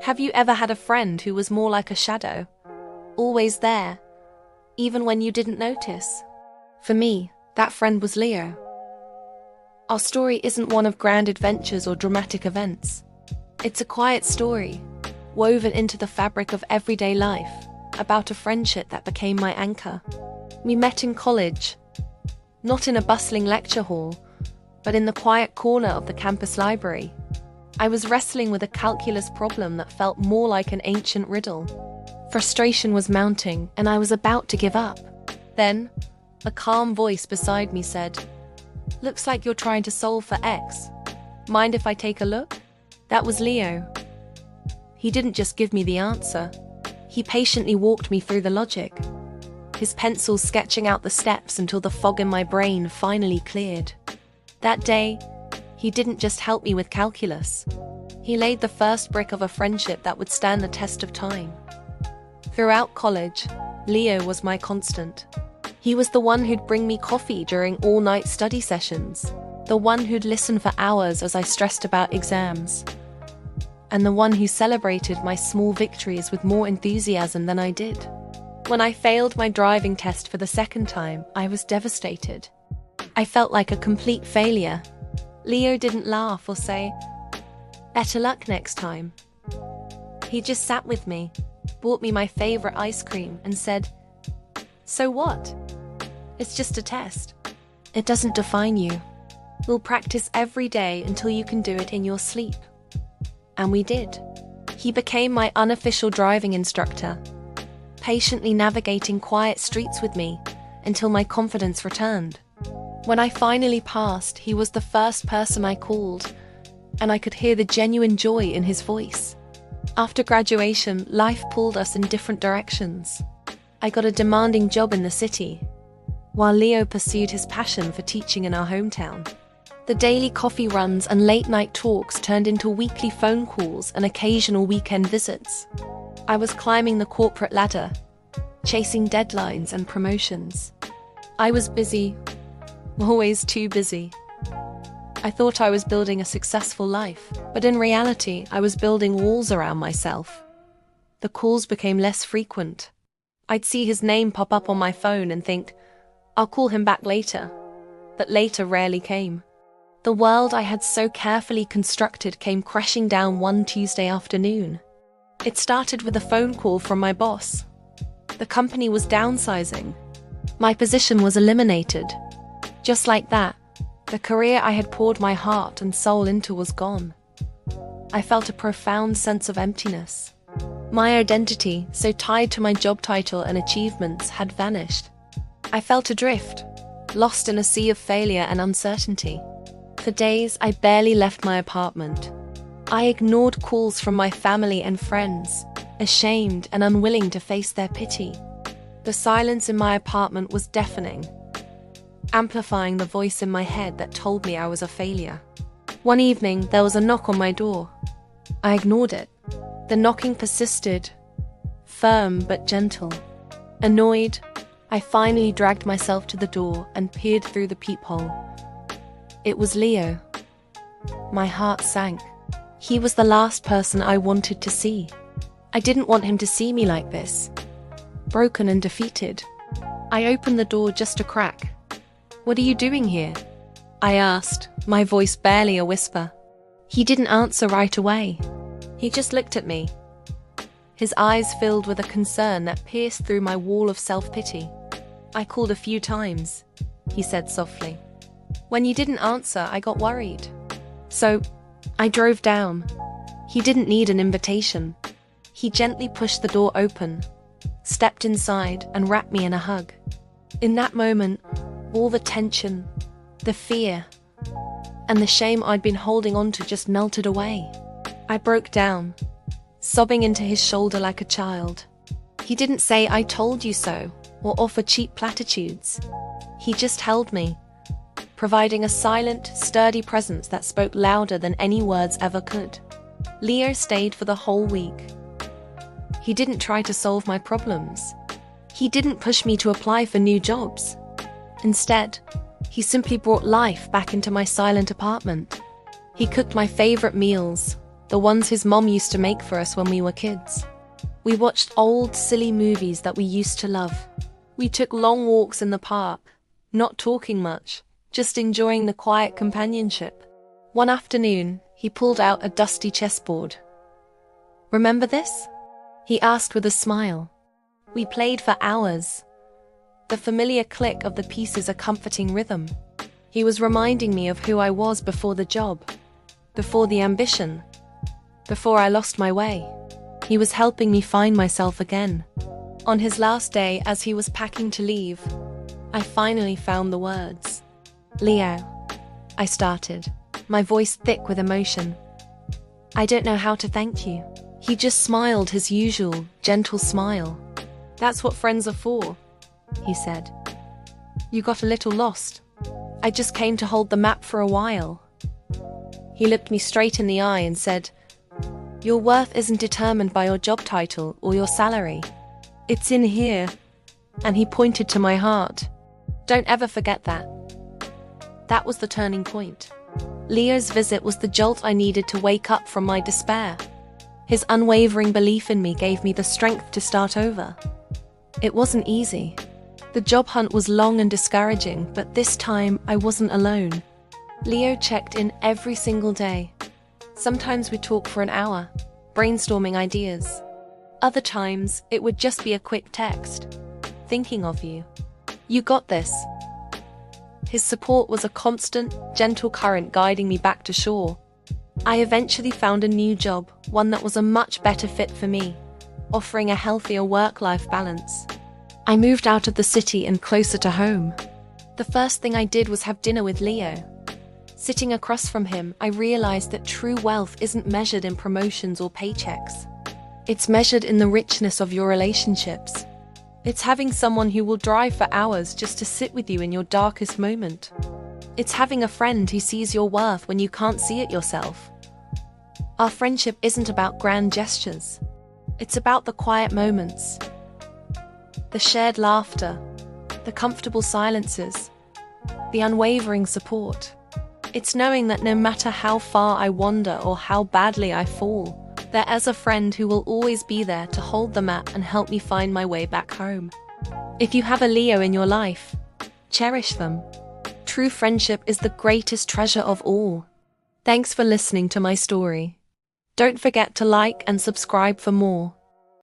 Have you ever had a friend who was more like a shadow? Always there, even when you didn't notice? For me, that friend was Leo. Our story isn't one of grand adventures or dramatic events. It's a quiet story, woven into the fabric of everyday life, about a friendship that became my anchor. We met in college, not in a bustling lecture hall, but in the quiet corner of the campus library. I was wrestling with a calculus problem that felt more like an ancient riddle. Frustration was mounting, and I was about to give up. Then, a calm voice beside me said, "Looks like you're trying to solve for X. Mind if I take a look?" That was Leo. He didn't just give me the answer. He patiently walked me through the logic, his pencil sketching out the steps until the fog in my brain finally cleared. That day, he didn't just help me with calculus. He laid the first brick of a friendship that would stand the test of time. Throughout college, Leo was my constant. He was the one who'd bring me coffee during all-night study sessions, the one who'd listen for hours as I stressed about exams, and the one who celebrated my small victories with more enthusiasm than I did. When I failed my driving test for the second time, I was devastated. I felt like a complete failure. Leo didn't laugh or say, "Better luck next time." He just sat with me, bought me my favorite ice cream, and said, "So what? It's just a test. It doesn't define you. We'll practice every day until you can do it in your sleep." And we did. He became my unofficial driving instructor, patiently navigating quiet streets with me until my confidence returned. When I finally passed, he was the first person I called, and I could hear the genuine joy in his voice. After graduation, life pulled us in different directions. I got a demanding job in the city, while Leo pursued his passion for teaching in our hometown. The daily coffee runs and late-night talks turned into weekly phone calls and occasional weekend visits. I was climbing the corporate ladder, chasing deadlines and promotions. I was busy, always too busy. I thought I was building a successful life, but in reality, I was building walls around myself. The calls became less frequent. I'd see his name pop up on my phone and think, "I'll call him back later." But later rarely came. The world I had so carefully constructed came crashing down one Tuesday afternoon. It started with a phone call from my boss. The company was downsizing. My position was eliminated. Just like that, the career I had poured my heart and soul into was gone. I felt a profound sense of emptiness. My identity, so tied to my job title and achievements, had vanished. I felt adrift, lost in a sea of failure and uncertainty. For days, I barely left my apartment. I ignored calls from my family and friends, ashamed and unwilling to face their pity. The silence in my apartment was deafening, amplifying the voice in my head that told me I was a failure. One evening, there was a knock on my door. I ignored it. The knocking persisted, firm but gentle. Annoyed, I finally dragged myself to the door and peered through the peephole. It was Leo. My heart sank. He was the last person I wanted to see. I didn't want him to see me like this, broken and defeated. I opened the door just a crack. "What are you doing here?" I asked, my voice barely a whisper. He didn't answer right away. He just looked at me, his eyes filled with a concern that pierced through my wall of self-pity. "I called a few times," he said softly. "When you didn't answer, I got worried. So, I drove down." He didn't need an invitation. He gently pushed the door open, stepped inside, and wrapped me in a hug. In that moment, all the tension, the fear, and the shame I'd been holding on to just melted away. I broke down, sobbing into his shoulder like a child. He didn't say "I told you so" or offer cheap platitudes. He just held me, providing a silent, sturdy presence that spoke louder than any words ever could. Leo stayed for the whole week. He didn't try to solve my problems. He didn't push me to apply for new jobs. Instead, he simply brought life back into my silent apartment. He cooked my favorite meals, the ones his mom used to make for us when we were kids. We watched old, silly movies that we used to love. We took long walks in the park, not talking much, just enjoying the quiet companionship. One afternoon, he pulled out a dusty chessboard. "Remember this?" he asked with a smile. We played for hours. The familiar click of the pieces a comforting rhythm. He was reminding me of who I was before the job, before the ambition, before I lost my way. He was helping me find myself again. On his last day, as he was packing to leave, I finally found the words. "Leo," I started, my voice thick with emotion. "I don't know how to thank you." He just smiled his usual, gentle smile. "That's what friends are for," he said. "You got a little lost. I just came to hold the map for a while." He looked me straight in the eye and said, "Your worth isn't determined by your job title or your salary. It's in here." And he pointed to my heart. Don't ever forget that. That was the turning point. Leo's visit was the jolt I needed to wake up from my despair. His unwavering belief in me gave me the strength to start over. It wasn't easy. The job hunt was long and discouraging, but this time I wasn't alone. Leo checked in every single day. Sometimes we'd talk for an hour, brainstorming ideas. Other times, it would just be a quick text. "Thinking of you. You got this." His support was a constant, gentle current guiding me back to shore. I eventually found a new job, one that was a much better fit for me, offering a healthier work-life balance. I moved out of the city and closer to home. The first thing I did was have dinner with Leo. Sitting across from him, I realized that true wealth isn't measured in promotions or paychecks. It's measured in the richness of your relationships. It's having someone who will drive for hours just to sit with you in your darkest moment. It's having a friend who sees your worth when you can't see it yourself. Our friendship isn't about grand gestures. It's about the quiet moments, the shared laughter, the comfortable silences, the unwavering support. It's knowing that no matter how far I wander or how badly I fall, there is a friend who will always be there to hold the map and help me find my way back home. If you have a Leo in your life, cherish them. True friendship is the greatest treasure of all. Thanks for listening to my story. Don't forget to like and subscribe for more.